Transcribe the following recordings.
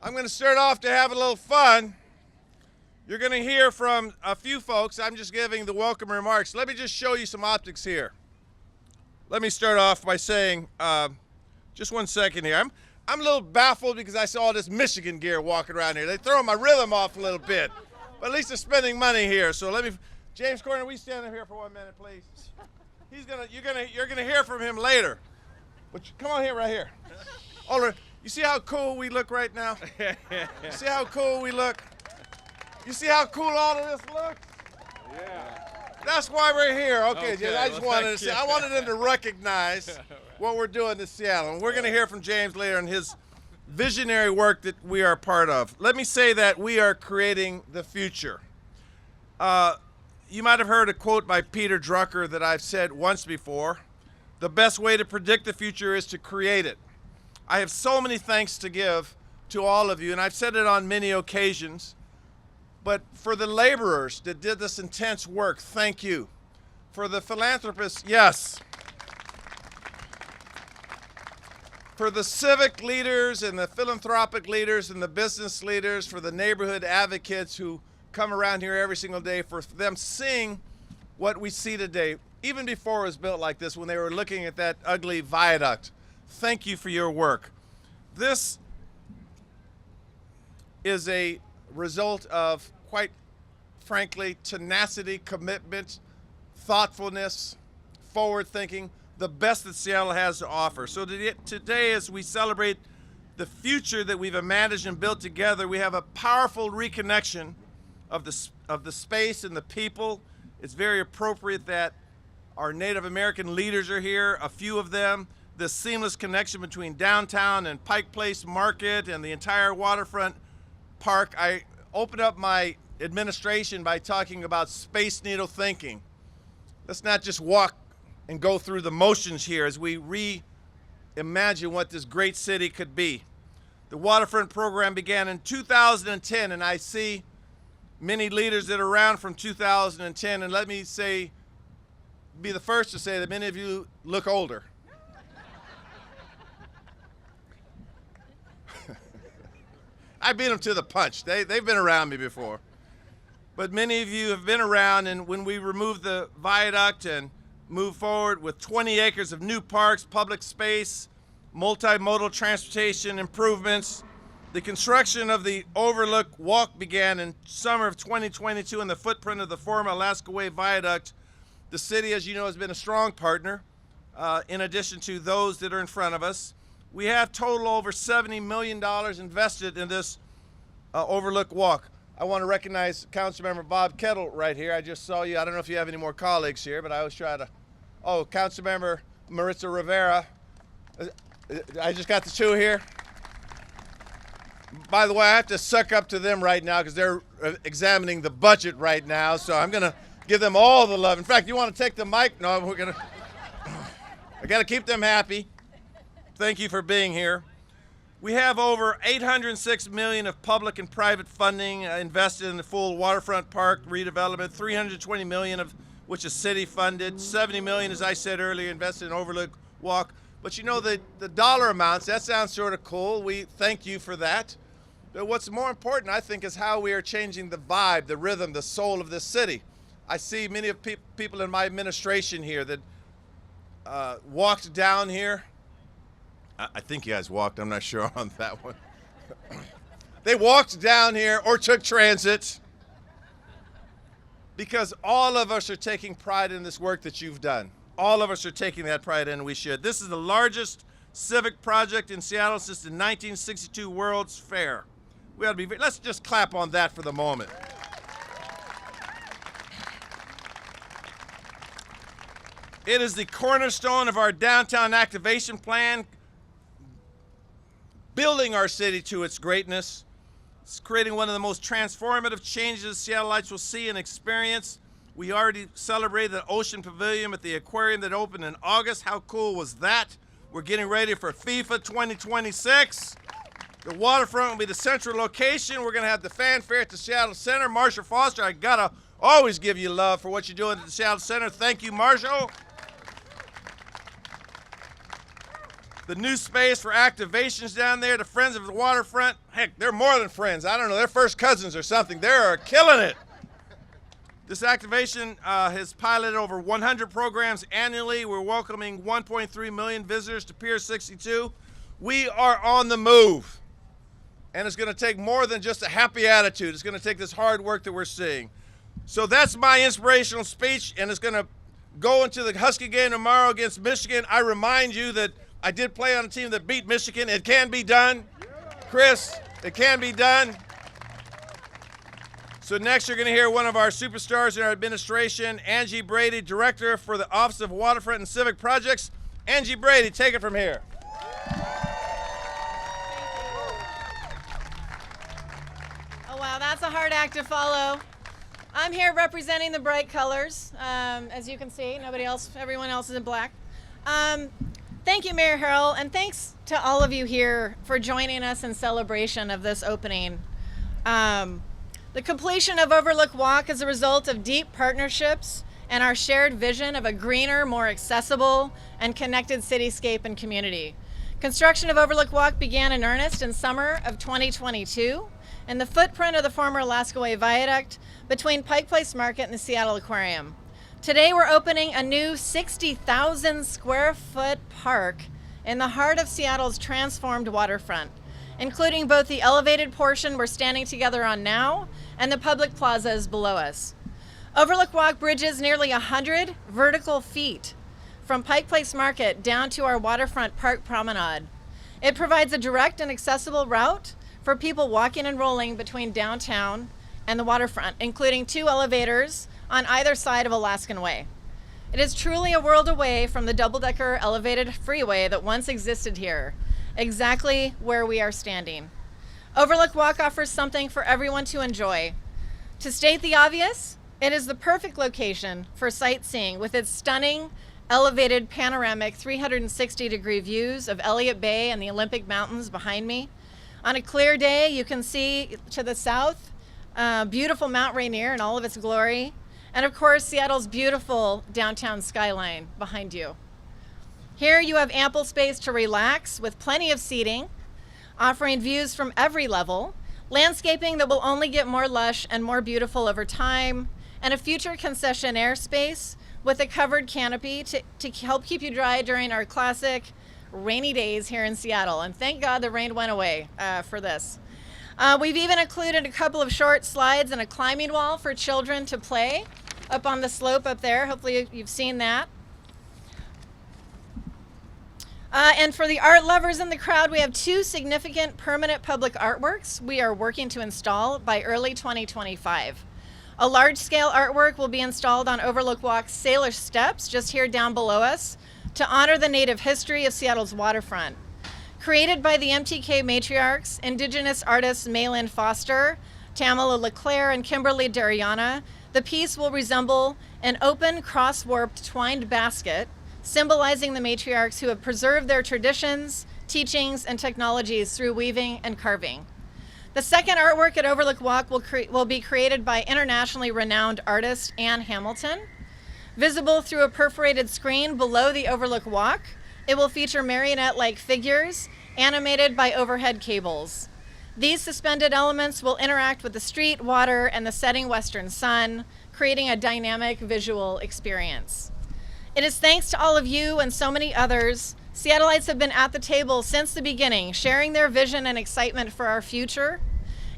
I'm going to start off to have a little fun. You're going to hear from a few folks. I'm just giving the welcome remarks. Let me just show you some optics here. Let me start off by saying, just 1 second here. I'm a little baffled because I saw all this Michigan gear walking around here. They throw my rhythm off a little bit, but at least they're spending money here. So let me, James Corner, we stand up here for 1 minute, please. You're gonna hear from him later. But come on here, right here. Oliver, you see how cool we look right now? You see how cool we look? You see how cool all of this looks? Yeah. That's why we're here. Okay, Okay, I just wanted to say, I wanted them to recognize what we're doing in Seattle. And we're going to hear from James later on his visionary work that we are a part of. Let me say that we are creating the future. You might have heard a quote by Peter Drucker that I've said once before. The best way to predict the future is to create it. I have so many thanks to give to all of you, and I've said it on many occasions. But for the laborers that did this intense work, thank you. For the philanthropists, yes. For the civic leaders and the philanthropic leaders and the business leaders, for the neighborhood advocates who come around here every single day, for them seeing what we see today, even before it was built like this, when they were looking at that ugly viaduct. Thank you for your work. This is a result of, quite frankly, tenacity, commitment, thoughtfulness, forward thinking, the best that Seattle has to offer. So today, as we celebrate the future that we've imagined and built together, we have a powerful reconnection of the space and the people. It's very appropriate that our Native American leaders are here, a few of them. The seamless connection between downtown and Pike Place Market and the entire Waterfront Park. I opened up my administration by talking about Space Needle thinking. Let's not just walk and go through the motions here as we reimagine what this great city could be. The Waterfront program began in 2010, and I see many leaders that are around from 2010, and let me say, be the first to say that many of you look older. I beat them to the punch. They've been around me before. But many of you have been around, and when we removed the viaduct and moved forward with 20 acres of new parks, public space, multimodal transportation improvements, the construction of the Overlook Walk began in summer of 2022 in the footprint of the former Alaskan Way Viaduct. The city, as you know, has been a strong partner, in addition to those that are in front of us. We have total over $70 million invested in this Overlook Walk. I want to recognize Councilmember Bob Kettle right here. I just saw you. I don't know if you have any more colleagues here, but I always try to. Oh, Councilmember Maritza Rivera. I just got the two here. By the way, I have to suck up to them right now because they're examining the budget right now, so I'm going to give them all the love. In fact, you want to take the mic? No, we're going to. I got to keep them happy. Thank you for being here. We have over $806 million of public and private funding invested in the full Waterfront Park redevelopment, $320 million of which is city funded, $70 million, as I said earlier, invested in Overlook Walk. But you know, the dollar amounts, that sounds sort of cool. We thank you for that. But what's more important, I think, is how we are changing the vibe, the rhythm, the soul of this city. I see many of people in my administration here that walked down here. I think you guys walked, I'm not sure on that one. They walked down here or took transit because all of us are taking pride in this work that you've done. All of us are taking that pride in, and we should. This is the largest civic project in Seattle since the 1962 World's Fair. We ought to be, let's just clap on that for the moment. It is the cornerstone of our downtown activation plan, building our city to its greatness. It's creating one of the most transformative changes Seattleites will see and experience. We already celebrated the Ocean Pavilion at the aquarium that opened in August. How cool was that? We're getting ready for FIFA 2026. The waterfront will be the central location. We're going to have the fanfare at the Seattle Center. Marshall Foster, I got to always give you love for what you're doing at the Seattle Center. Thank you, Marshall. the new space for activations down there, the Friends of the Waterfront. Heck, they're more than friends. I don't know, they're first cousins or something. They're killing it. This activation has piloted over 100 programs annually. We're welcoming 1.3 million visitors to Pier 62. We are on the move. And it's going to take more than just a happy attitude. It's going to take this hard work that we're seeing. So that's my inspirational speech, and it's going to go into the Husky game tomorrow against Michigan. I remind you that I did play on a team that beat Michigan. It can be done. Chris, it can be done. So next you're going to hear one of our superstars in our administration, Angie Brady, Director for the Office of Waterfront and Civic Projects. Angie Brady, take it from here. Oh wow, that's a hard act to follow. I'm here representing the bright colors. As you can see, everyone else is in black. Thank you, Mayor Harrell, and thanks to all of you here for joining us in celebration of this opening. The completion of Overlook Walk is a result of deep partnerships and our shared vision of a greener, more accessible, and connected cityscape and community. Construction of Overlook Walk began in earnest in summer of 2022 in the footprint of the former Alaskan Way Viaduct between Pike Place Market and the Seattle Aquarium. Today we're opening a new 60,000 square foot park in the heart of Seattle's transformed waterfront, including both the elevated portion we're standing together on now and the public plazas below us. Overlook Walk bridges nearly 100 vertical feet from Pike Place Market down to our waterfront park promenade. It provides a direct and accessible route for people walking and rolling between downtown and the waterfront, including 2 elevators on either side of Alaskan Way. It is truly a world away from the double-decker elevated freeway that once existed here, exactly where we are standing. Overlook Walk offers something for everyone to enjoy. To state the obvious, it is the perfect location for sightseeing with its stunning, elevated panoramic 360-degree views of Elliott Bay and the Olympic Mountains behind me. On a clear day, you can see to the south, beautiful Mount Rainier in all of its glory, and of course, Seattle's beautiful downtown skyline behind you. Here you have ample space to relax with plenty of seating, offering views from every level, landscaping that will only get more lush and more beautiful over time, and a future concessionaire space with a covered canopy to help keep you dry during our classic rainy days here in Seattle. And thank God the rain went away for this. We've even included a couple of short slides and a climbing wall for children to play up on the slope up there. Hopefully you've seen that. And for the art lovers in the crowd, we have 2 significant permanent public artworks we are working to install by early 2025. A large-scale artwork will be installed on Overlook Walk's Sailor Steps, just here down below us, to honor the native history of Seattle's waterfront. Created by the MTK matriarchs, Indigenous artists Maylin Foster, Tamala LeClaire, and Kimberly Dariana, the piece will resemble an open, cross-warped twined basket symbolizing the matriarchs who have preserved their traditions, teachings, and technologies through weaving and carving. The second artwork at Overlook Walk will be created by internationally renowned artist Ann Hamilton. Visible through a perforated screen below the Overlook Walk, it will feature marionette-like figures animated by overhead cables. These suspended elements will interact with the street, water, and the setting western sun, creating a dynamic visual experience. It is thanks to all of you and so many others, Seattleites have been at the table since the beginning, sharing their vision and excitement for our future,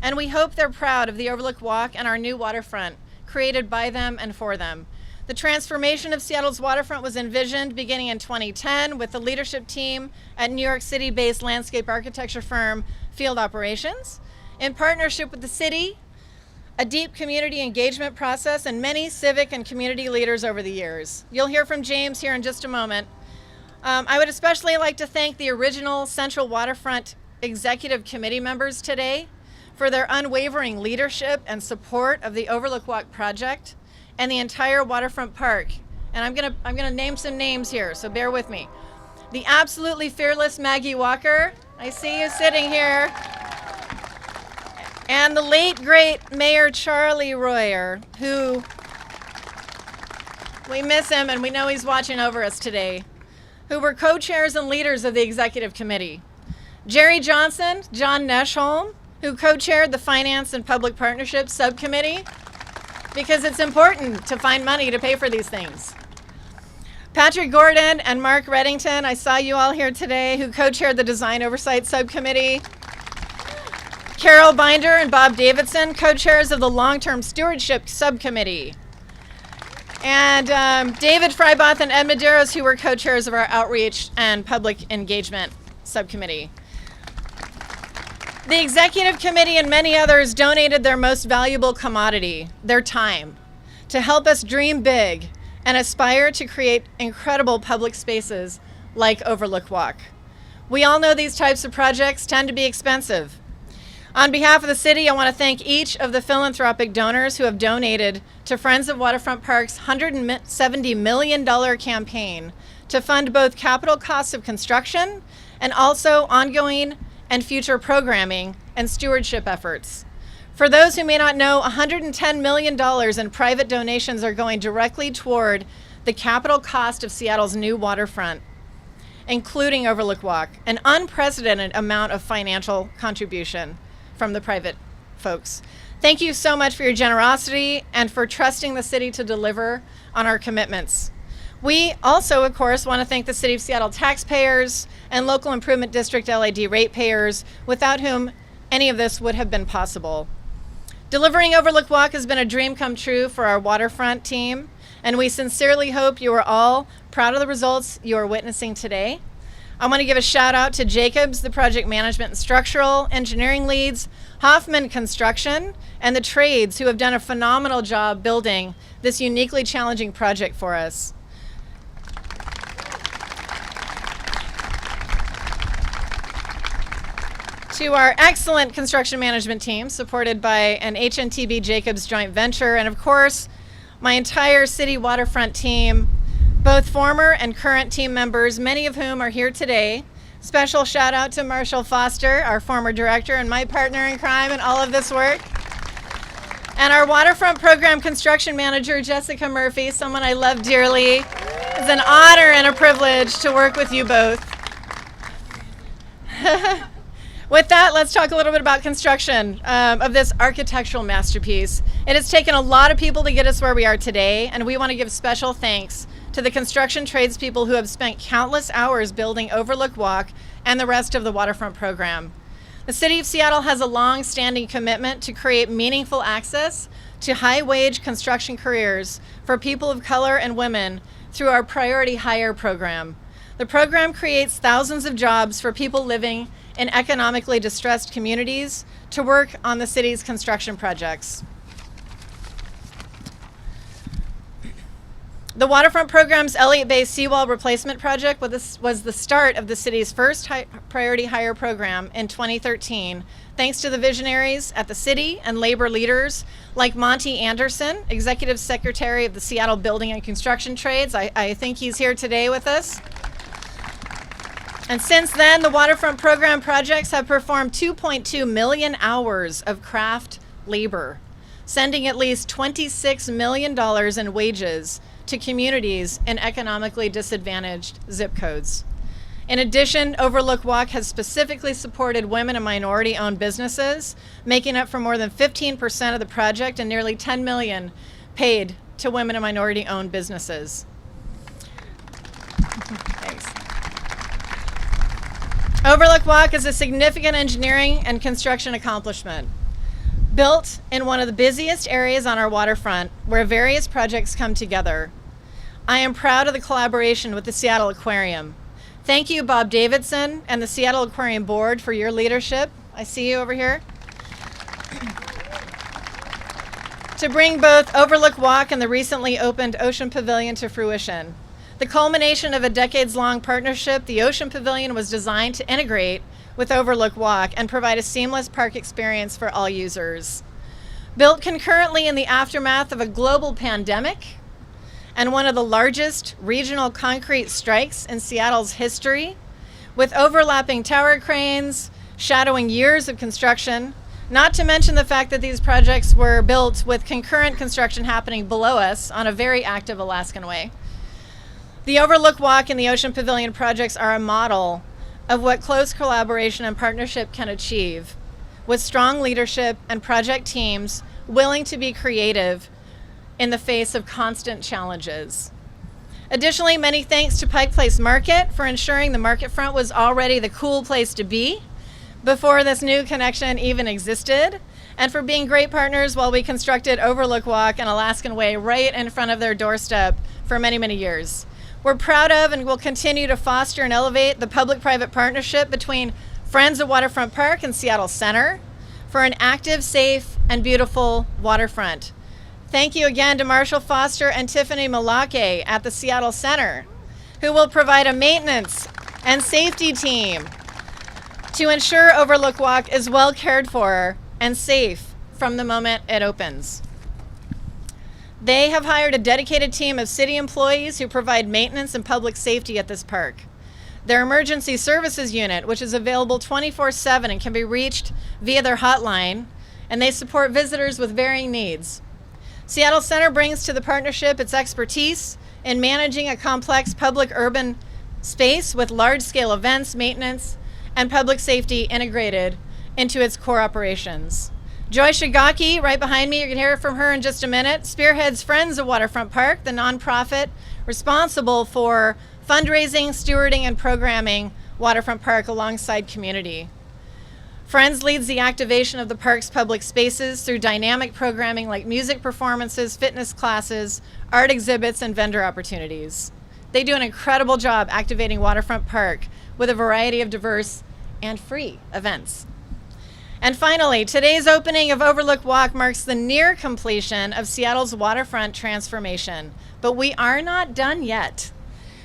and we hope they're proud of the Overlook Walk and our new waterfront, created by them and for them. The transformation of Seattle's waterfront was envisioned beginning in 2010 with the leadership team at New York City-based landscape architecture firm Field Operations, in partnership with the city, a deep community engagement process, and many civic and community leaders over the years. You'll hear from James here in just a moment. I would especially like to thank the original Central Waterfront Executive Committee members today for their unwavering leadership and support of the Overlook Walk project and the entire waterfront park. And I'm gonna name some names here, so bear with me. The absolutely fearless Maggie Walker, I see you sitting here. And the late, great Mayor Charlie Royer, who we miss him and we know he's watching over us today. who were co-chairs and leaders of the executive committee. Jerry Johnson, John Neshholm, who co-chaired the Finance and Public Partnerships Subcommittee, because it's important to find money to pay for these things. Patrick Gordon and Mark Reddington, I saw you all here today, who co-chaired the Design Oversight Subcommittee. Carol Binder and Bob Davidson, co-chairs of the Long-Term Stewardship Subcommittee. And David Freiboth and Ed Medeiros, who were co-chairs of our Outreach and Public Engagement Subcommittee. The Executive Committee and many others donated their most valuable commodity, their time, to help us dream big and aspire to create incredible public spaces like Overlook Walk. We all know these types of projects tend to be expensive. On behalf of the city, I want to thank each of the philanthropic donors who have donated to Friends of Waterfront Park's $170 million campaign to fund both capital costs of construction and also ongoing and future programming and stewardship efforts. For those who may not know, $110 million in private donations are going directly toward the capital cost of Seattle's new waterfront, including Overlook Walk, an unprecedented amount of financial contribution from the private folks. Thank you so much for your generosity and for trusting the city to deliver on our commitments. We also, of course, want to thank the City of Seattle taxpayers and Local Improvement District LID ratepayers, without whom any of this would have been possible. Delivering Overlook Walk has been a dream come true for our waterfront team, and we sincerely hope you are all proud of the results you are witnessing today. I want to give a shout out to Jacobs, the project management and structural engineering leads, Hoffman Construction, and the trades who have done a phenomenal job building this uniquely challenging project for us. To our excellent construction management team, supported by an HNTB Jacobs joint venture, and of course, my entire city waterfront team, both former and current team members, many of whom are here today. Special shout out to Marshall Foster, our former director and my partner in crime in all of this work. And our waterfront program construction manager, Jessica Murphy, someone I love dearly. It's an honor and a privilege to work with you both. With that, let's talk a little bit about construction of this architectural masterpiece. It has taken a lot of people to get us where we are today, and we want to give special thanks to the construction tradespeople who have spent countless hours building Overlook Walk and the rest of the waterfront program. The City of Seattle has a long-standing commitment to create meaningful access to high-wage construction careers for people of color and women through our Priority Hire program. The program creates thousands of jobs for people living in economically distressed communities to work on the city's construction projects. The waterfront program's Elliott Bay seawall replacement project was the start of the city's first priority hire program in 2013, thanks to the visionaries at the city and labor leaders like Monty Anderson, Executive Secretary of the Seattle Building and Construction Trades. I think he's here today with us. And since then, the waterfront program projects have performed 2.2 million hours of craft labor, sending at least $26 million in wages to communities in economically disadvantaged zip codes. In addition, Overlook Walk has specifically supported women and minority-owned businesses, making up for more than 15% of the project and nearly $10 million paid to women and minority-owned businesses. Thanks. Overlook Walk is a significant engineering and construction accomplishment. Built in one of the busiest areas on our waterfront, where various projects come together. I am proud of the collaboration with the Seattle Aquarium. Thank you, Bob Davidson and the Seattle Aquarium Board, for your leadership. I see you over here. To bring both Overlook Walk and the recently opened Ocean Pavilion to fruition. The culmination of a decades-long partnership, the Ocean Pavilion was designed to integrate with Overlook Walk and provide a seamless park experience for all users. Built concurrently in the aftermath of a global pandemic and one of the largest regional concrete strikes in Seattle's history, with overlapping tower cranes shadowing years of construction, not to mention the fact that these projects were built with concurrent construction happening below us on a very active Alaskan Way. The Overlook Walk and the Ocean Pavilion projects are a model of what close collaboration and partnership can achieve, with strong leadership and project teams willing to be creative in the face of constant challenges. Additionally, many thanks to Pike Place Market for ensuring the market front was already the cool place to be before this new connection even existed, and for being great partners while we constructed Overlook Walk and Alaskan Way right in front of their doorstep for many, many years. We're proud of and will continue to foster and elevate the public-private partnership between Friends of Waterfront Park and Seattle Center for an active, safe, and beautiful waterfront. Thank you again to Marshall Foster and Tiffany Malake at the Seattle Center, who will provide a maintenance and safety team to ensure Overlook Walk is well cared for and safe from the moment it opens. They have hired a dedicated team of city employees who provide maintenance and public safety at this park. Their emergency services unit, which is available 24/7 and can be reached via their hotline, and they support visitors with varying needs. Seattle Center brings to the partnership its expertise in managing a complex public urban space with large-scale events, maintenance, and public safety integrated into its core operations. Joy Shigaki, right behind me, you're going to hear from her in just a minute, spearheads Friends of Waterfront Park, the nonprofit responsible for fundraising, stewarding, and programming Waterfront Park alongside community. Friends leads the activation of the park's public spaces through dynamic programming like music performances, fitness classes, art exhibits, and vendor opportunities. They do an incredible job activating Waterfront Park with a variety of diverse and free events. And finally, today's opening of Overlook Walk marks the near completion of Seattle's waterfront transformation, but we are not done yet.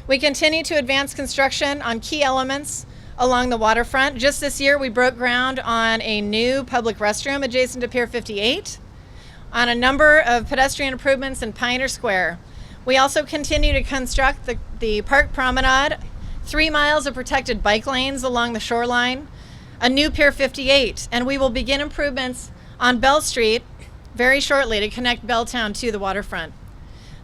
We continue to advance construction on key elements along the waterfront. Just this year, we broke ground on a new public restroom adjacent to Pier 58, on a number of pedestrian improvements in Pioneer Square. We also continue to construct the park promenade, 3 miles of protected bike lanes along the shoreline, a new Pier 58, and we will begin improvements on Bell Street very shortly to connect Belltown to the waterfront.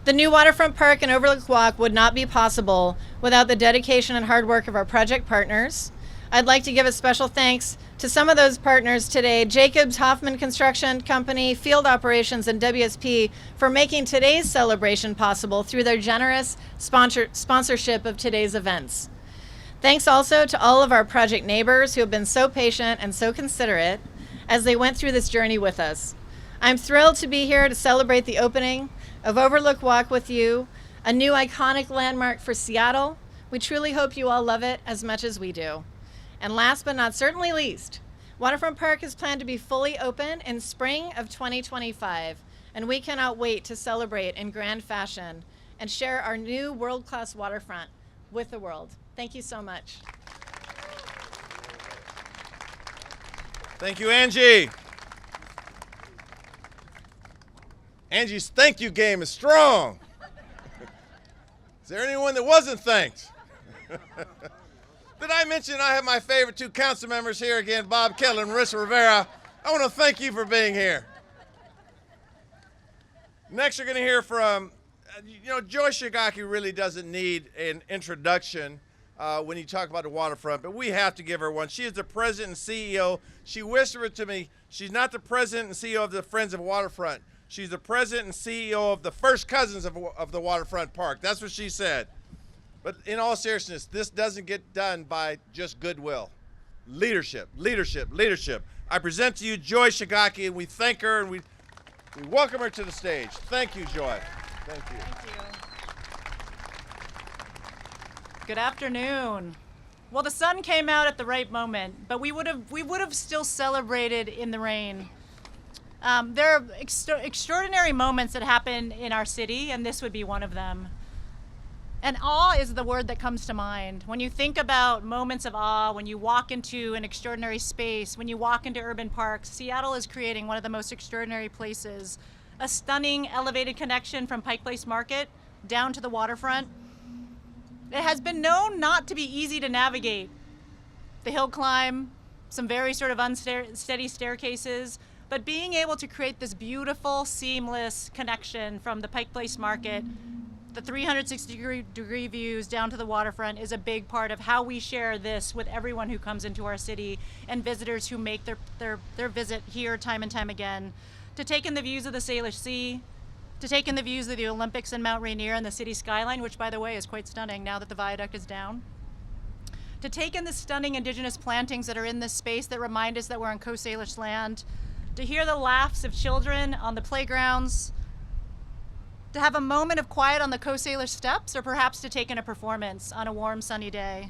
The new Waterfront Park and Overlook Walk would not be possible without the dedication and hard work of our project partners. I'd like to give a special thanks to some of those partners today: Jacobs Hoffman Construction Company, Field Operations, and WSP for making today's celebration possible through their generous sponsorship of today's events. Thanks also to all of our project neighbors who have been so patient and so considerate as they went through this journey with us. I'm thrilled to be here to celebrate the opening of Overlook Walk with you, a new iconic landmark for Seattle. We truly hope you all love it as much as we do. And last but not certainly least, Waterfront Park is planned to be fully open in spring of 2025, and we cannot wait to celebrate in grand fashion and share our new world-class waterfront with the world. Thank you so much. Thank you, Angie. Angie's thank you game is strong. Is there anyone that wasn't thanked? Did I mention I have my favorite 2 council members here again, Bob Keller and Marissa Rivera? I want to thank you for being here. Next, you're going to hear from, Joy Shigaki really doesn't need an introduction when you talk about the waterfront, but we have to give her one. She is the president and CEO. She whispered to me, she's not the president and CEO of the Friends of Waterfront. She's the president and CEO of the first cousins of the Waterfront Park. That's what she said. But in all seriousness, this doesn't get done by just goodwill. Leadership, leadership, leadership. I present to you Joy Shigaki, and we thank her and we welcome her to the stage. Thank you, Joy. Thank you. Thank you. Good afternoon. Well, the sun came out at the right moment, but we would have still celebrated in the rain. There are extraordinary moments that happen in our city, and this would be one of them. And awe is the word that comes to mind. When you think about moments of awe, when you walk into an extraordinary space, when you walk into urban parks, Seattle is creating one of the most extraordinary places. A stunning elevated connection from Pike Place Market down to the waterfront. It has been known not to be easy to navigate. The hill climb, some very sort of unsteady staircases, but being able to create this beautiful, seamless connection from the Pike Place Market The 360-degree views down to the waterfront is a big part of how we share this with everyone who comes into our city and visitors who make their visit here time and time again. To take in the views of the Salish Sea, to take in the views of the Olympics and Mount Rainier and the city skyline, which by the way is quite stunning now that the viaduct is down. To take in the stunning indigenous plantings that are in this space that remind us that we're on Coast Salish land. To hear the laughs of children on the playgrounds. To have a moment of quiet on the Coast Salish steps, or perhaps to take in a performance on a warm, sunny day.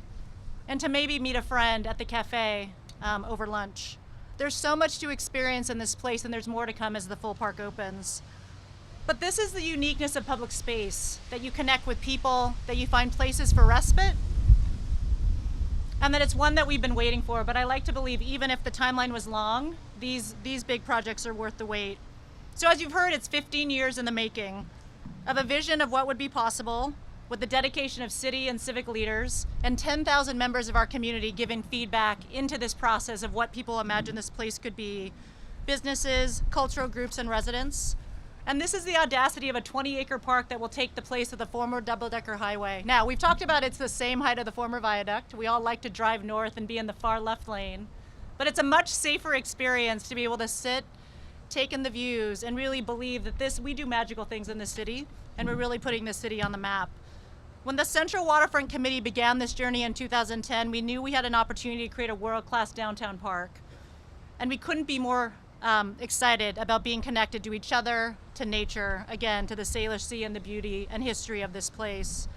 And to maybe meet a friend at the cafe over lunch. There's so much to experience in this place, and there's more to come as the full park opens. But this is the uniqueness of public space, that you connect with people, that you find places for respite, and that it's one that we've been waiting for. But I like to believe even if the timeline was long, these big projects are worth the wait. So as you've heard, it's 15 years in the making of a vision of what would be possible with the dedication of city and civic leaders and 10,000 members of our community giving feedback into this process of what people imagine this place could be, businesses, cultural groups, and residents. And this is the audacity of a 20-acre park that will take the place of the former double-decker highway. Now, we've talked about it's the same height of the former viaduct. We all like to drive north and be in the far left lane. But it's a much safer experience to be able to sit, take in the views, and really believe that we do magical things in this city, and we're really putting this city on the map. When the Central Waterfront Committee began this journey in 2010, we knew we had an opportunity to create a world-class downtown park. And we couldn't be more excited about being connected to each other, to nature, again, to the Salish Sea and the beauty and history of this place.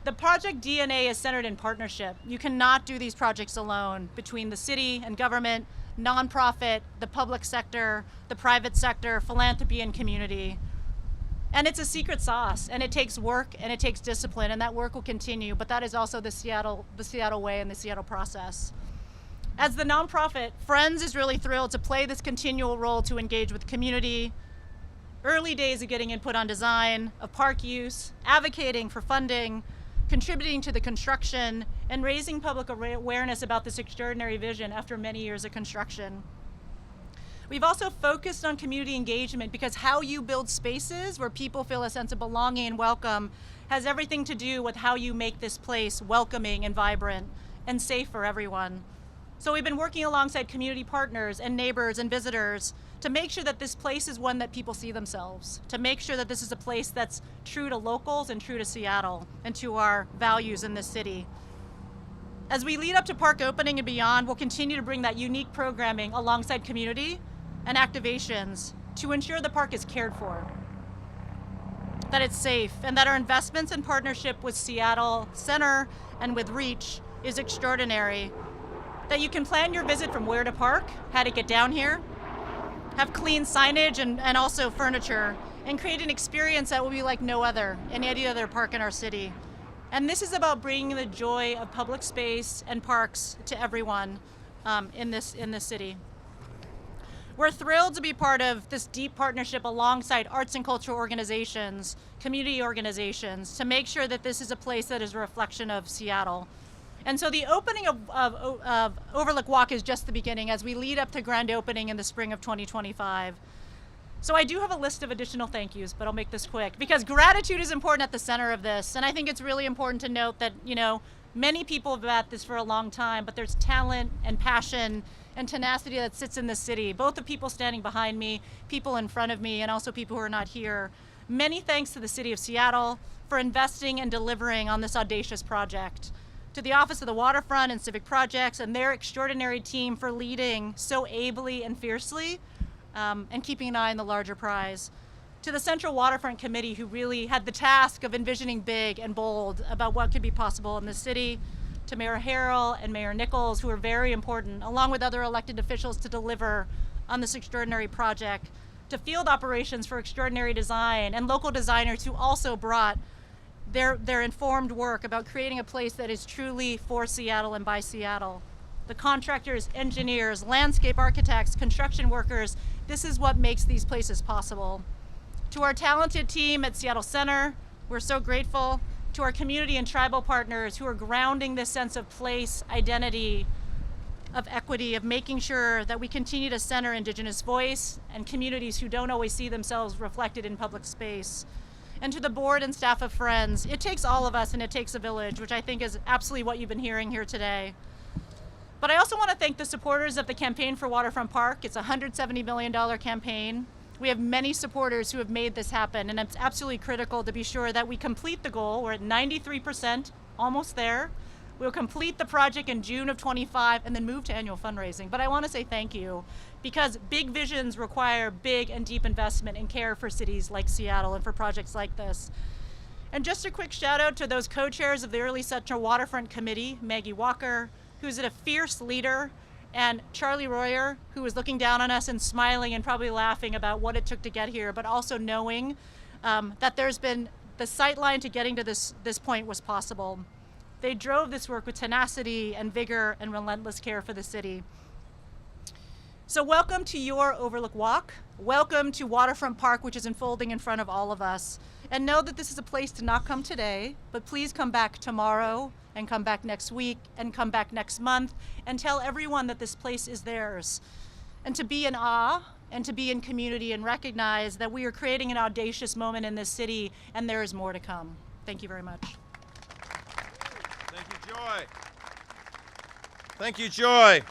The project DNA is centered in partnership. You cannot do these projects alone between the city and government, nonprofit, the public sector, the private sector, philanthropy, and community. And it's a secret sauce, and it takes work and it takes discipline, and that work will continue, but that is also the Seattle way and the Seattle process. As the nonprofit, Friends is really thrilled to play this continual role to engage with community, early days of getting input on design, of park use, advocating for funding, contributing to the construction, and raising public awareness about this extraordinary vision after many years of construction. We've also focused on community engagement because how you build spaces where people feel a sense of belonging and welcome has everything to do with how you make this place welcoming and vibrant and safe for everyone. So we've been working alongside community partners and neighbors and visitors to make sure that this place is one that people see themselves, to make sure that this is a place that's true to locals and true to Seattle and to our values in this city. As we lead up to park opening and beyond, we'll continue to bring that unique programming alongside community and activations to ensure the park is cared for, that it's safe, and that our investments in partnership with Seattle Center and with Reach is extraordinary. That you can plan your visit from where to park, how to get down here, have clean signage and also furniture, and create an experience that will be like no other in any other park in our city. And this is about bringing the joy of public space and parks to everyone in this city. We're thrilled to be part of this deep partnership alongside arts and cultural organizations, community organizations, to make sure that this is a place that is a reflection of Seattle. And so the opening of Overlook Walk is just the beginning as we lead up to grand opening in the spring of 2025. So I do have a list of additional thank yous, but I'll make this quick because gratitude is important at the center of this. And I think it's really important to note that, many people have been at this for a long time, but there's talent and passion and tenacity that sits in this city, both the people standing behind me, people in front of me, and also people who are not here. Many thanks to the City of Seattle for investing and delivering on this audacious project. To the Office of the Waterfront and Civic Projects and their extraordinary team for leading so ably and fiercely and keeping an eye on the larger prize. To the Central Waterfront Committee who really had the task of envisioning big and bold about what could be possible in the city. To Mayor Harrell and Mayor Nichols who are very important, along with other elected officials to deliver on this extraordinary project. To field operations for extraordinary design and local designers who also brought their informed work about creating a place that is truly for Seattle and by Seattle. The contractors, engineers, landscape architects, construction workers, this is what makes these places possible. To our talented team at Seattle Center, we're so grateful. To our community and tribal partners who are grounding this sense of place, identity, of equity, of making sure that we continue to center Indigenous voice and communities who don't always see themselves reflected in public space. and to the board and staff of Friends. It takes all of us and it takes a village, which I think is absolutely what you've been hearing here today. But I also want to thank the supporters of the campaign for Waterfront Park. It's a $170 million campaign. We have many supporters who have made this happen, and it's absolutely critical to be sure that we complete the goal. We're at 93%, almost there. We'll complete the project in June of 25 and then move to annual fundraising. But I want to say thank you, because big visions require big and deep investment and care for cities like Seattle and for projects like this. And just a quick shout out to those co-chairs of the Early Central Waterfront Committee, Maggie Walker, who's a fierce leader, and Charlie Royer, who was looking down on us and smiling and probably laughing about what it took to get here, but also knowing that there's been the sight line to getting to this point was possible. They drove this work with tenacity and vigor and relentless care for the city. So welcome to your Overlook Walk. Welcome to Waterfront Park, which is unfolding in front of all of us. And know that this is a place to not come today, but please come back tomorrow and come back next week and come back next month and tell everyone that this place is theirs. And to be in awe and to be in community and recognize that we are creating an audacious moment in this city and there is more to come. Thank you very much. Thank you, Joy. Thank you, Joy.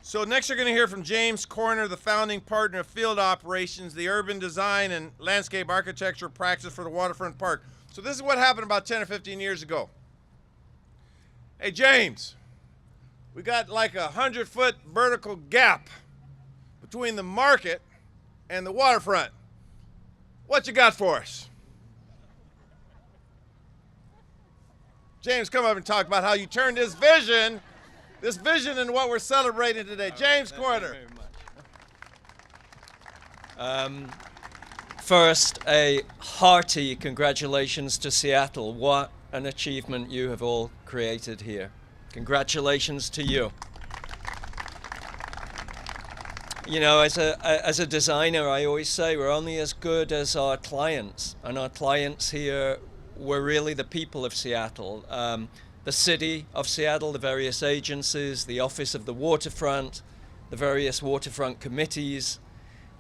So next you're going to hear from James Corner, the founding partner of Field Operations, the urban design and landscape architecture practice for the Waterfront Park. So this is what happened about 10 or 15 years ago. Hey, James, we got like a 100-foot vertical gap between the market and the waterfront. What you got for us? James, come up and talk about how you turned this vision into what we're celebrating today. James Corner. First, a hearty congratulations to Seattle. What an achievement you have all created here. Congratulations to you. You know, as a designer, I always say we're only as good as our clients, and our clients here were really the people of Seattle. The city of Seattle, the various agencies, the Office of the Waterfront, the various waterfront committees,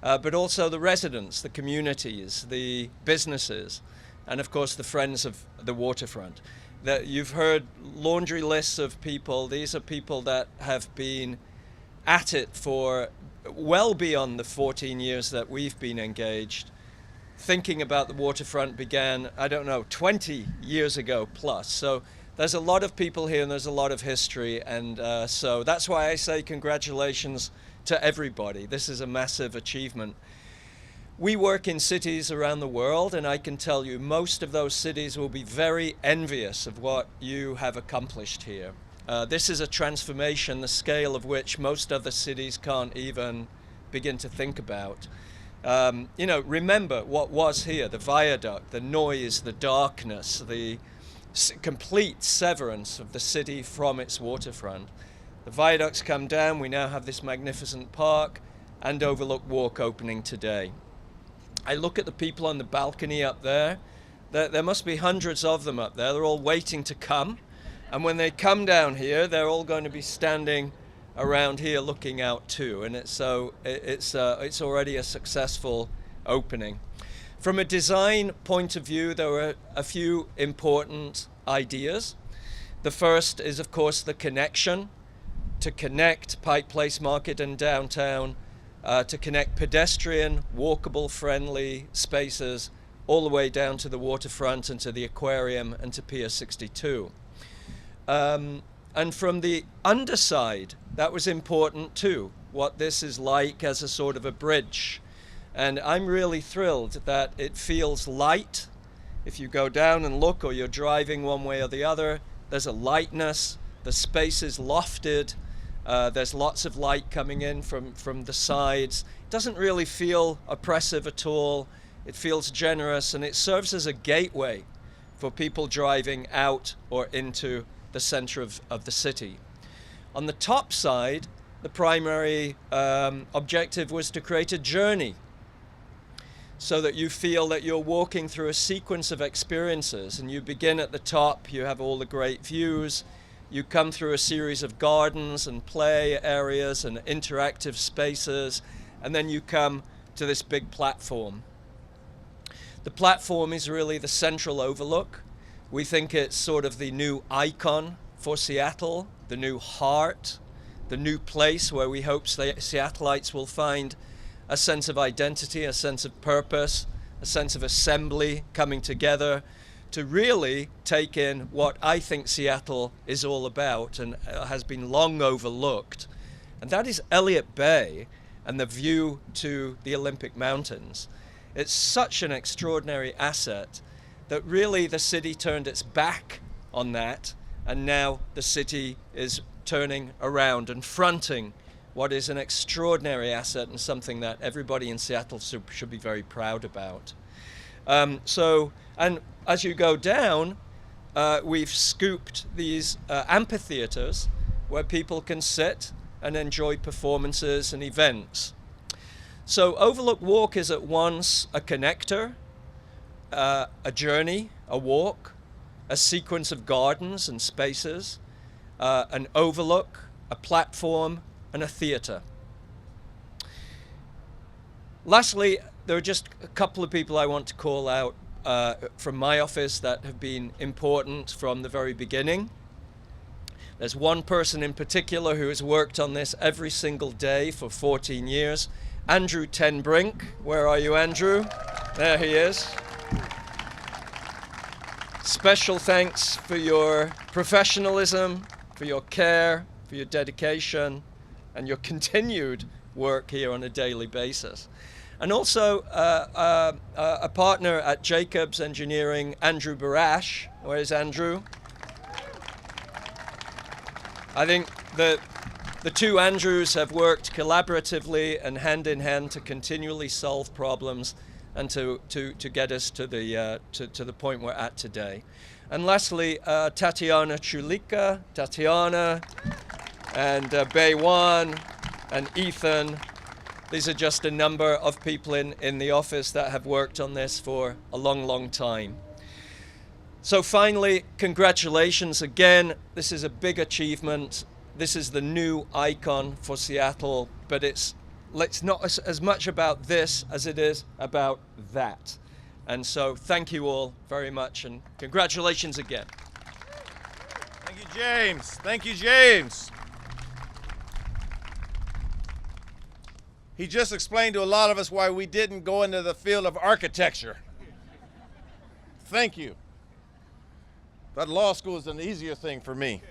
but also the residents, the communities, the businesses, and of course the Friends of the Waterfront. That you've heard laundry lists of people. These are people that have been at it for well beyond the 14 years that we've been engaged. Thinking about the waterfront began, 20 years ago plus. So there's a lot of people here and there's a lot of history, and so that's why I say congratulations to everybody. This is a massive achievement. We work in cities around the world, and I can tell you most of those cities will be very envious of what you have accomplished here. This is a transformation, the scale of which most other cities can't even begin to think about. Remember what was here, the viaduct, the noise, the darkness, the complete severance of the city from its waterfront. The viaducts come down, we now have this magnificent park and Overlook Walk opening today. I look at the people on the balcony up there. There must be hundreds of them up there. They're all waiting to come. And when they come down here, they're all going to be standing around here looking out too. And it's already a successful opening. From a design point of view, there were a few important ideas. The first is, of course, the connection, to connect Pike Place Market and downtown, to connect pedestrian, walkable, friendly spaces all the way down to the waterfront and to the aquarium and to Pier 62. And from the underside, that was important too, what this is like as a sort of a bridge. And I'm really thrilled that it feels light. If you go down and look, or you're driving one way or the other, there's a lightness, the space is lofted, there's lots of light coming in from the sides. It doesn't really feel oppressive at all. It feels generous, and it serves as a gateway for people driving out or into the center of the city. On the top side, the primary objective was to create a journey so that you feel that you're walking through a sequence of experiences, and you begin at the top, you have all the great views, you come through a series of gardens and play areas and interactive spaces, and then you come to this big platform. The platform is really the central overlook. We think it's sort of the new icon for Seattle, the new heart, the new place where we hope Seattleites will find a sense of identity, a sense of purpose, a sense of assembly, coming together to really take in what I think Seattle is all about and has been long overlooked. And that is Elliott Bay and the view to the Olympic Mountains. It's such an extraordinary asset that really the city turned its back on that, and now the city is turning around and fronting what is an extraordinary asset and something that everybody in Seattle should be very proud about. And as you go down, we've scooped these amphitheaters where people can sit and enjoy performances and events. So Overlook Walk is at once a connector, a journey, a walk, a sequence of gardens and spaces, an overlook, a platform, and a theater. Lastly, there are just a couple of people I want to call out from my office that have been important from the very beginning. There's one person in particular who has worked on this every single day for 14 years, Andrew Tenbrink. Where are you, Andrew? There he is. Special thanks for your professionalism, for your care, for your dedication, and your continued work here on a daily basis. And also a partner at Jacobs Engineering, Andrew Barash. Where's Andrew? I think the two Andrews have worked collaboratively and hand in hand to continually solve problems and to get us to the point we're at today. And lastly, Tatiana Chulika, Tatiana, and Baywan, and Ethan. These are just a number of people in the office that have worked on this for a long, long time. So finally, congratulations again. This is a big achievement. This is the new icon for Seattle, but it's not as much about this as it is about that. And so thank you all very much, and congratulations again. Thank you, James. Thank you, James. He just explained to a lot of us why we didn't go into the field of architecture. Thank you. But law school is an easier thing for me.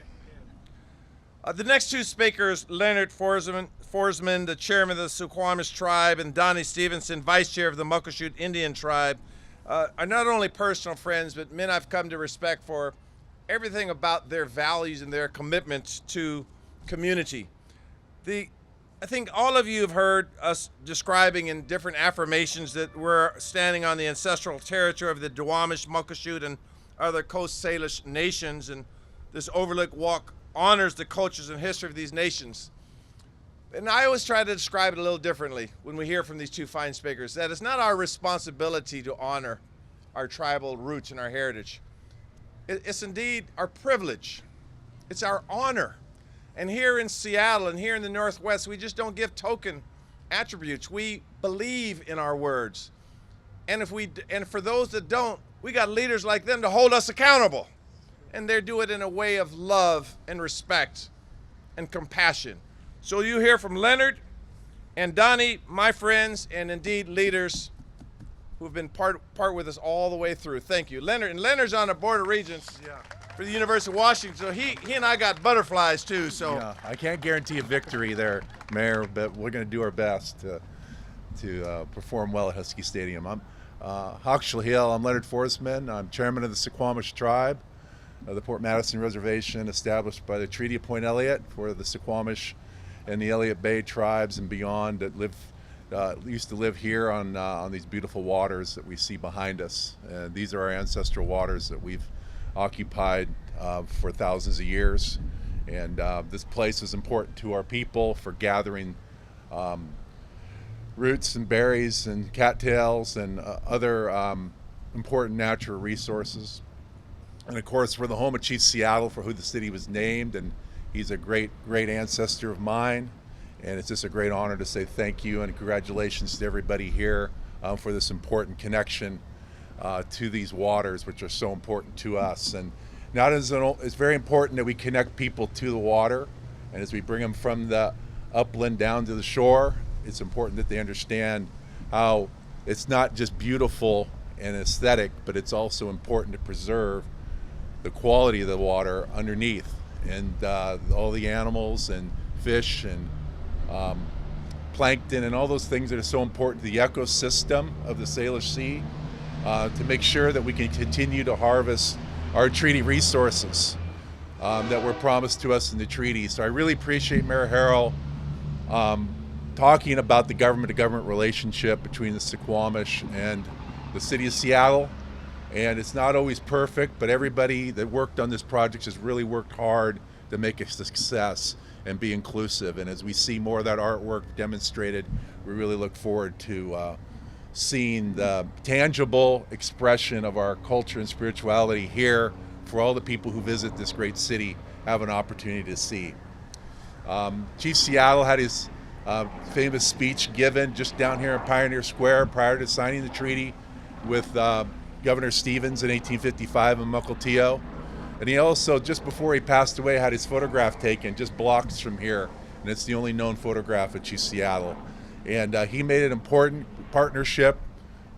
The next two speakers, Leonard Forsman, the chairman of the Suquamish tribe, and Donnie Stevenson, vice chair of the Muckleshoot Indian tribe, are not only personal friends, but men I've come to respect for everything about their values and their commitment to community. I think all of you have heard us describing in different affirmations that we're standing on the ancestral territory of the Duwamish, Muckleshoot, and other Coast Salish nations, and this Overlook Walk honors the cultures and history of these nations. And I always try to describe it a little differently when we hear from these two fine speakers, that it's not our responsibility to honor our tribal roots and our heritage. It's indeed our privilege. It's our honor. And here in Seattle and here in the Northwest, we just don't give token attributes. We believe in our words. And for those that don't, we got leaders like them to hold us accountable. And they do it in a way of love and respect and compassion. So you hear from Leonard and Donnie, my friends, and indeed leaders who've been part with us all the way through. Thank you. Leonard's on the Board of Regents for the University of Washington, so he and I got butterflies too. So yeah, I can't guarantee a victory there, Mayor, but we're going to do our best to perform well at Husky Stadium. I'm Hawkshill Hill. I'm Leonard Forsman. I'm chairman of the Suquamish tribe of the Port Madison Reservation, established by the Treaty of Point Elliott for the Suquamish and the Elliott Bay tribes and beyond that used to live here on these beautiful waters that we see behind us. These are our ancestral waters that we've occupied for thousands of years. And this place is important to our people for gathering roots and berries and cattails and other important natural resources. And of course, we're the home of Chief Seattle, for who the city was named, and he's a great ancestor of mine. And it's just a great honor to say thank you and congratulations to everybody here for this important connection to these waters, which are so important to us. And it's very important that we connect people to the water, and as we bring them from the upland down to the shore, it's important that they understand how it's not just beautiful and aesthetic, but it's also important to preserve the quality of the water underneath, and all the animals and fish and plankton and all those things that are so important to the ecosystem of the Salish Sea, to make sure that we can continue to harvest our treaty resources that were promised to us in the treaty. So I really appreciate Mayor Harrell talking about the government-to-government relationship between the Suquamish and the city of Seattle. And it's not always perfect, but everybody that worked on this project has really worked hard to make it a success and be inclusive. And as we see more of that artwork demonstrated, we really look forward to seeing the tangible expression of our culture and spirituality here for all the people who visit this great city have an opportunity to see. Chief Seattle had his famous speech given just down here in Pioneer Square prior to signing the treaty with Governor Stevens in 1855 in Mukilteo. And he also, just before he passed away, had his photograph taken just blocks from here. And it's the only known photograph of Chief Seattle. And he made an important partnership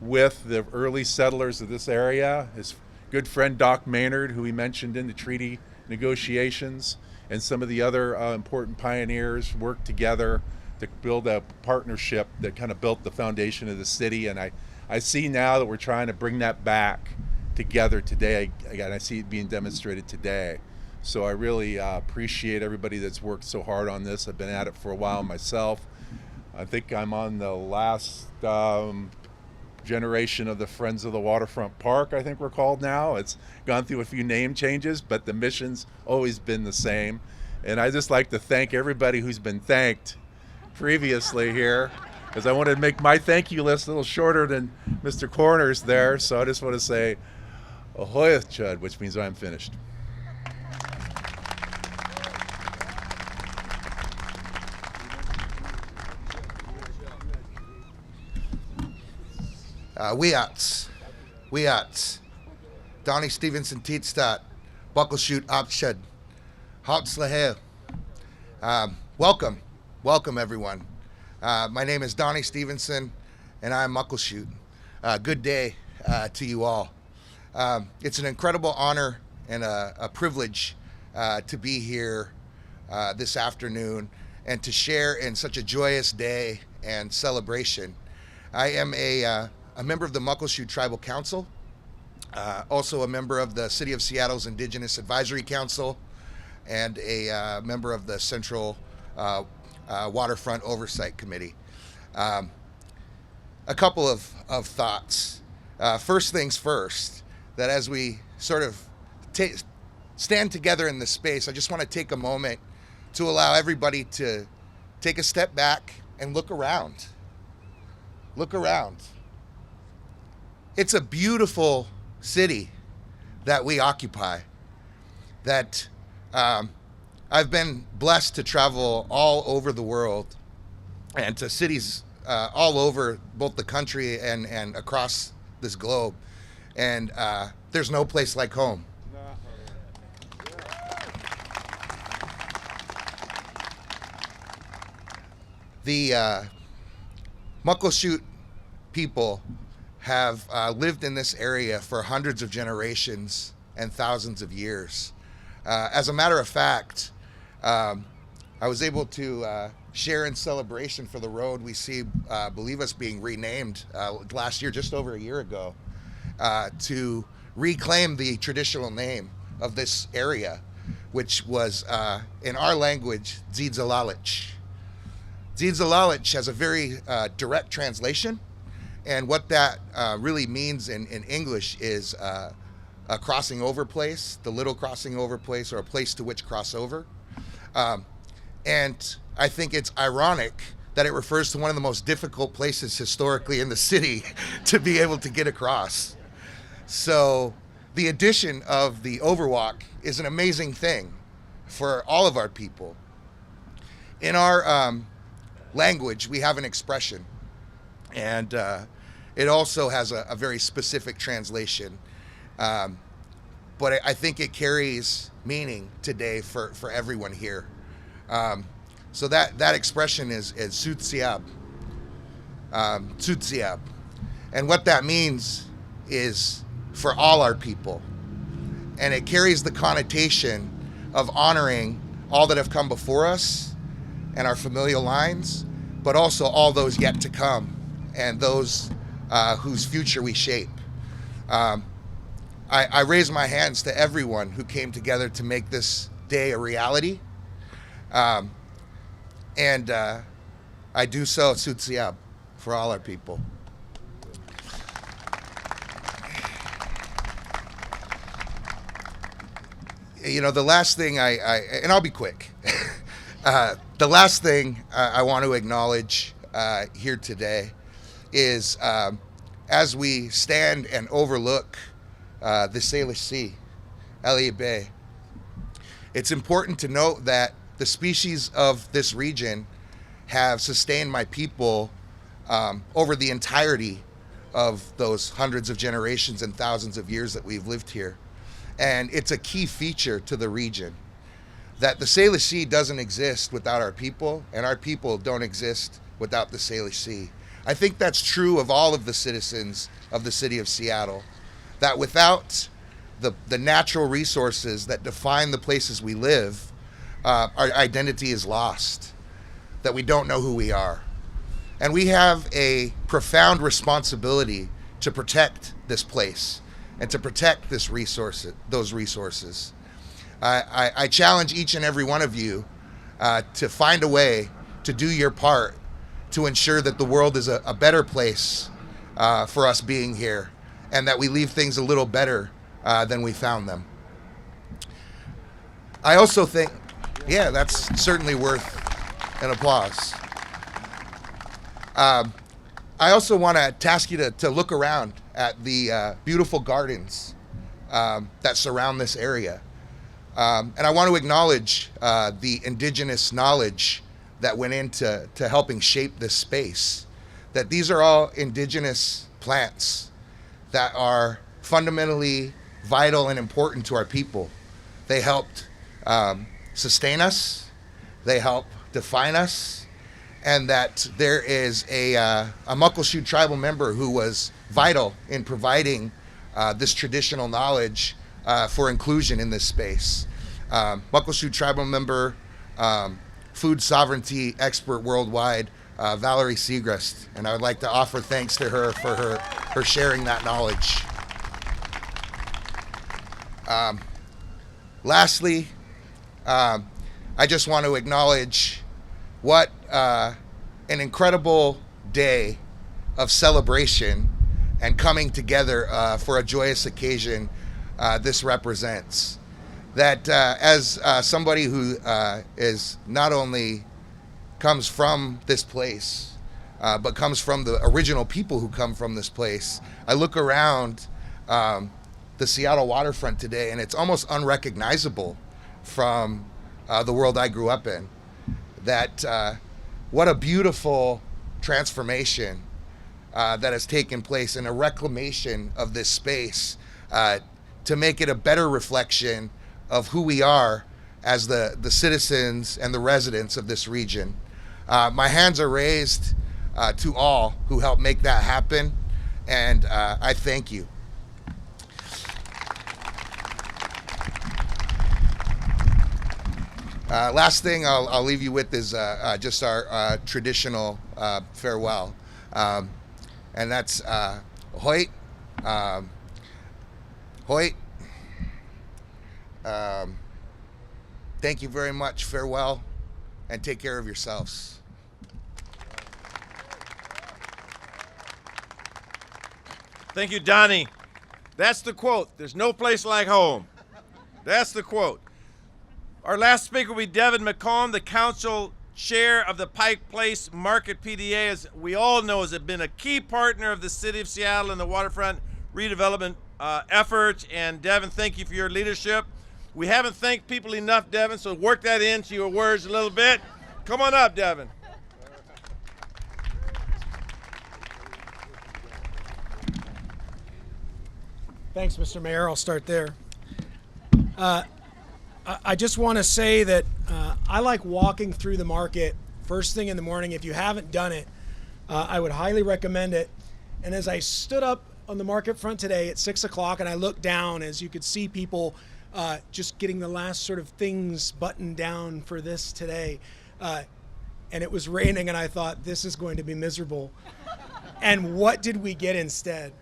with the early settlers of this area. His good friend Doc Maynard, who he mentioned in the treaty negotiations, and some of the other important pioneers worked together to build a partnership that kind of built the foundation of the city. And I see now that we're trying to bring that back together today. Again, I see it being demonstrated today. So I really appreciate everybody that's worked so hard on this. I've been at it for a while myself. I think I'm on the last generation of the Friends of the Waterfront Park, I think we're called now. It's gone through a few name changes, but the mission's always been the same. And I just like to thank everybody who's been thanked previously here, because I wanted to make my thank you list a little shorter than Mr. Corner's there. So I just want to say, ahoy, Chud, which means I'm finished. Weats, Donnie Stevenson Tietstad, Buckleshoot Opshed, Hautzlahe. Welcome everyone. My name is Donnie Stevenson and I'm Muckleshoot. Good day to you all. It's an incredible honor and a privilege to be here this afternoon and to share in such a joyous day and celebration. I am a member of the Muckleshoot Tribal Council, also a member of the City of Seattle's Indigenous Advisory Council, and a member of the Central Waterfront Oversight Committee. A couple of thoughts. First things first, that as we sort of stand together in this space, I just want to take a moment to allow everybody to take a step back and look around. Look around. It's a beautiful city that we occupy, that I've been blessed to travel all over the world and to cities all over both the country and across this globe. And there's no place like home. The Muckleshoot people have lived in this area for hundreds of generations and thousands of years. As a matter of fact, I was able to share in celebration for the road we see, believe us, being renamed last year, just over a year ago, to reclaim the traditional name of this area, which was, in our language, Dzidzalalich. Dzidzalalich has a very direct translation, and what that really means in English is a crossing over place, the little crossing over place, or a place to which cross over. And I think it's ironic that it refers to one of the most difficult places historically in the city to be able to get across. So the addition of the Overwalk is an amazing thing for all of our people. In our language, we have an expression, and it also has a very specific translation. But I think it carries meaning today for everyone here. So that expression is Tsutsiab. Tsutsiab. And what that means is for all our people. And it carries the connotation of honoring all that have come before us and our familial lines, but also all those yet to come and those whose future we shape. I raise my hands to everyone who came together to make this day a reality. And I do so Tsutsiab for all our people. You know, the last thing and I'll be quick. The last thing I want to acknowledge here today is as we stand and overlook the Salish Sea, Elliott Bay, it's important to note that the species of this region have sustained my people over the entirety of those hundreds of generations and thousands of years that we've lived here. And it's a key feature to the region that the Salish Sea doesn't exist without our people, and our people don't exist without the Salish Sea. I think that's true of all of the citizens of the city of Seattle, that without the natural resources that define the places we live, our identity is lost, that we don't know who we are. And we have a profound responsibility to protect this place and to protect those resources. I challenge each and every one of you to find a way to do your part to ensure that the world is a better place for us being here, and that we leave things a little better than we found them. I also think, yeah, that's certainly worth an applause. I also want to task you to look around at the beautiful gardens that surround this area. And I want to acknowledge the indigenous knowledge that went into helping shape this space. That these are all indigenous plants that are fundamentally vital and important to our people. They helped sustain us, they help define us, and that there is a Muckleshoot tribal member who was vital in providing this traditional knowledge for inclusion in this space. Muckleshoot tribal member, food sovereignty expert worldwide, Valerie Segrist, and I would like to offer thanks to her for her sharing that knowledge. Lastly, I just want to acknowledge what an incredible day of celebration and coming together for a joyous occasion this represents. That as somebody who is not only comes from this place, but comes from the original people who come from this place, I look around the Seattle waterfront today, and it's almost unrecognizable from the world I grew up in. That what a beautiful transformation that has taken place, and a reclamation of this space to make it a better reflection of who we are as the citizens and the residents of this region. My hands are raised to all who helped make that happen, and I thank you. Last thing I'll leave you with is just our traditional farewell, and that's Hoyt, Hoyt. Thank you very much. Farewell, and take care of yourselves. Thank you, Donnie. That's the quote. There's no place like home. That's the quote. Our last speaker will be Devin McComb, the council chair of the Pike Place Market PDA. As we all know, has been a key partner of the city of Seattle in the waterfront redevelopment effort. And Devin, thank you for your leadership. We haven't thanked people enough, Devin, so work that into your words a little bit. Come on up, Devin. Thanks, Mr. Mayor. I'll start there. I just want to say that I like walking through the market first thing in the morning. If you haven't done it, I would highly recommend it. And as I stood up on the market front today at 6 o'clock and I looked down, as you could see people just getting the last sort of things buttoned down for this today. And it was raining and I thought, this is going to be miserable. And what did we get instead?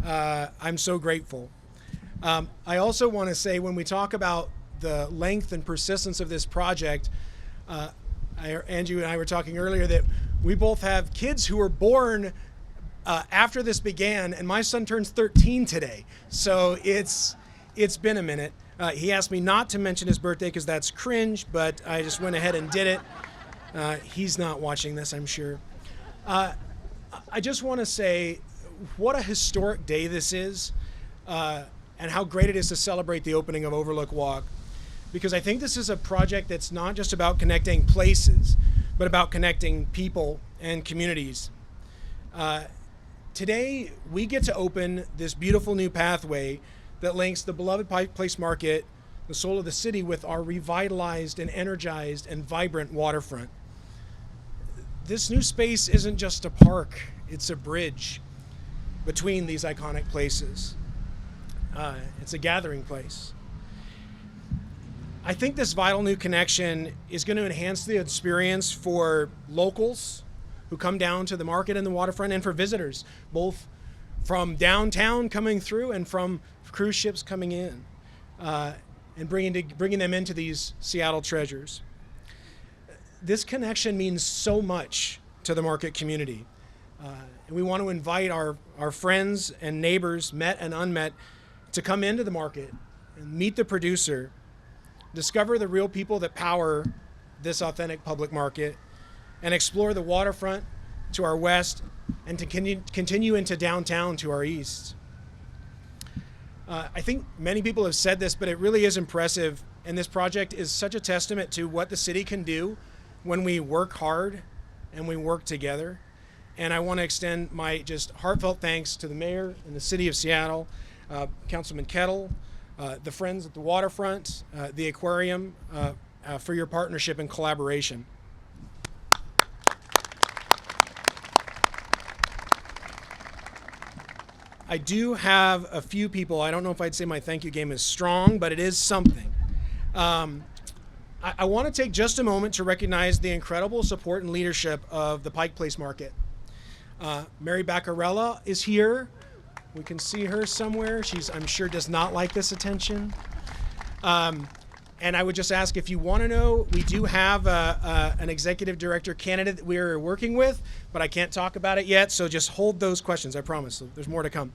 I'm so grateful. I also want to say, when we talk about the length and persistence of this project, Andrew and I were talking earlier that we both have kids who were born after this began, and my son turns 13 today. So it's been a minute. He asked me not to mention his birthday because that's cringe, but I just went ahead and did it. He's not watching this, I'm sure. I just want to say what a historic day this is, and how great it is to celebrate the opening of Overlook Walk. Because I think this is a project that's not just about connecting places, but about connecting people and communities. Today, we get to open this beautiful new pathway that links the beloved Pike Place Market, the soul of the city, with our revitalized and energized and vibrant waterfront. This new space isn't just a park, it's a bridge between these iconic places. It's a gathering place. I think this vital new connection is going to enhance the experience for locals who come down to the market and the waterfront, and for visitors, both from downtown coming through and from cruise ships coming in, and bringing them into these Seattle treasures. This connection means so much to the market community. And we want to invite our friends and neighbors, met and unmet, to come into the market and meet the producer, discover the real people that power this authentic public market, and explore the waterfront to our west and to continue into downtown to our east. I think many people have said this, but it really is impressive, and this project is such a testament to what the city can do when we work hard and we work together. And I want to extend my just heartfelt thanks to the mayor and the city of Seattle, Councilman Kettle, the Friends at the Waterfront, the Aquarium, for your partnership and collaboration. I do have a few people. I don't know if I'd say my thank you game is strong, but it is something. I want to take just a moment to recognize the incredible support and leadership of the Pike Place Market. Mary Baccarella is here. We can see her somewhere. I'm sure, does not like this attention. And I would just ask, if you want to know, we do have an executive director candidate that we're working with, but I can't talk about it yet, so just hold those questions, I promise. So there's more to come.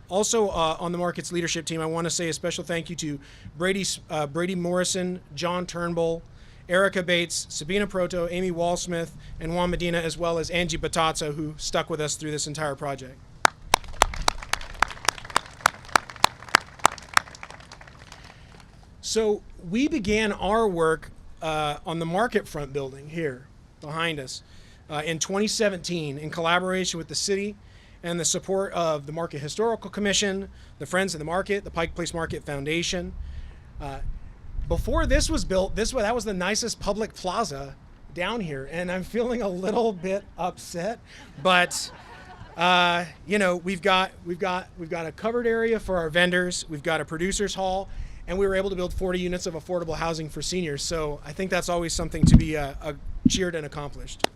Also, on the market's leadership team, I want to say a special thank you to Brady Morrison, John Turnbull, Erica Bates, Sabina Proto, Amy Walsmith, and Juan Medina, as well as Angie Batazzo, who stuck with us through this entire project. So we began our work on the market front building here behind us in 2017 in collaboration with the city and the support of the Market Historical Commission, the Friends of the Market, the Pike Place Market Foundation. Before this was built, that was the nicest public plaza down here, and I'm feeling a little bit upset, but you know, we've got a covered area for our vendors, we've got a producer's hall, and we were able to build 40 units of affordable housing for seniors. So I think that's always something to be cheered and accomplished.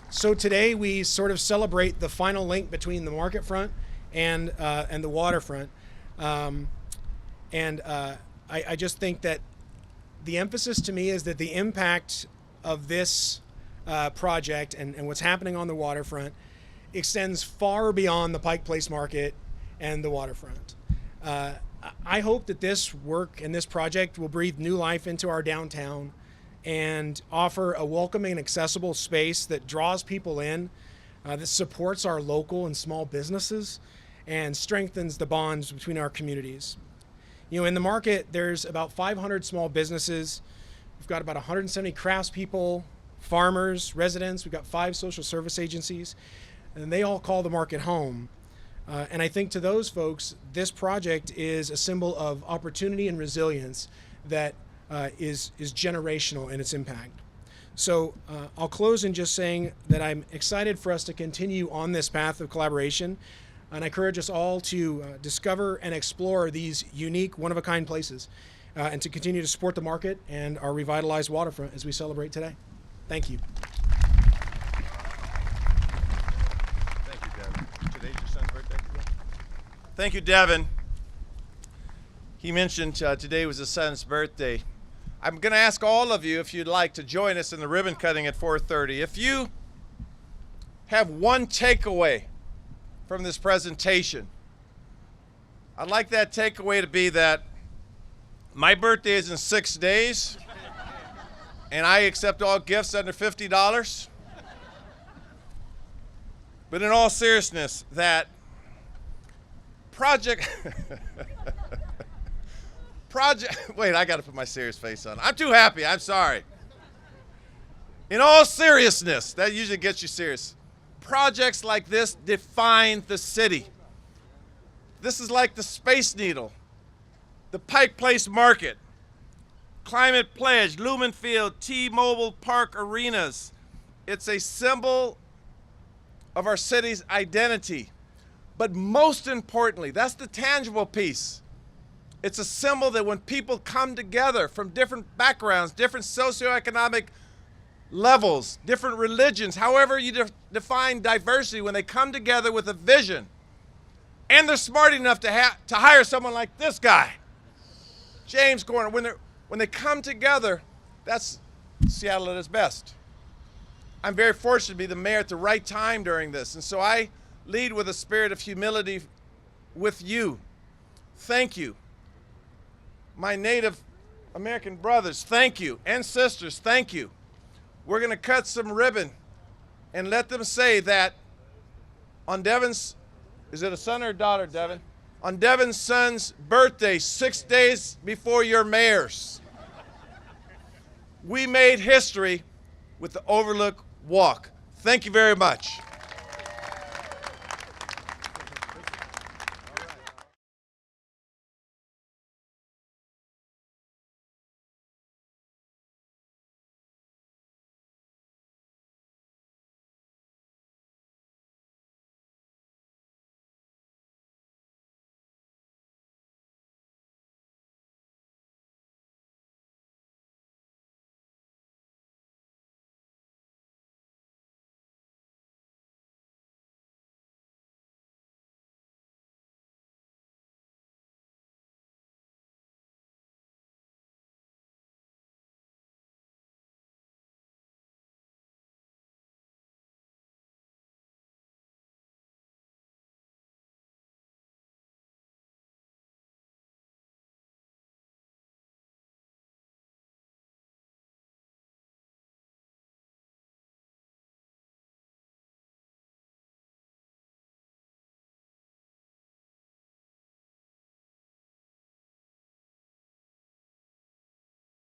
So today we sort of celebrate the final link between the market front and the waterfront. I just think that the emphasis to me is that the impact of this project and what's happening on the waterfront extends far beyond the Pike Place Market and the waterfront. I hope that this work and this project will breathe new life into our downtown and offer a welcoming and accessible space that draws people in, that supports our local and small businesses, and strengthens the bonds between our communities. You know, in the market, there's about 500 small businesses. We've got about 170 craftspeople, farmers, residents. We've got 5 social service agencies. and they all call the market home. And I think to those folks, this project is a symbol of opportunity and resilience that is generational in its impact. So I'll close in just saying that I'm excited for us to continue on this path of collaboration, and I encourage us all to discover and explore these unique, one-of-a-kind places, and to continue to support the market and our revitalized waterfront as we celebrate today. Thank you. Thank you, Devin. Today's your son's birthday? Thank you, Devin. He mentioned today was his son's birthday. I'm going to ask all of you if you'd like to join us in the ribbon cutting at 4:30. If you have one takeaway from this presentation, I'd like that takeaway to be that my birthday is in 6 days, and I accept all gifts under $50. But in all seriousness, that project... Wait, I got to put my serious face on. I'm too happy. I'm sorry. In all seriousness, that usually gets you serious. Projects like this define the city. This is like the Space Needle, the Pike Place Market, Climate Pledge, Lumen Field, T-Mobile Park arenas. It's a symbol of our city's identity. But most importantly, that's the tangible piece. It's a symbol that when people come together from different backgrounds, different socioeconomic levels, different religions, however you define diversity, when they come together with a vision, and they're smart enough to hire someone like this guy, James Corner, when they come together, that's Seattle at its best. I'm very fortunate to be the mayor at the right time during this, and so I lead with a spirit of humility with you. Thank you. My Native American brothers, thank you, and sisters, thank you. We're going to cut some ribbon and let them say that on Devin's, is it a son or a daughter, Devin? On Devin's son's birthday, 6 days before your mayor's, we made history with the Overlook Walk. Thank you very much.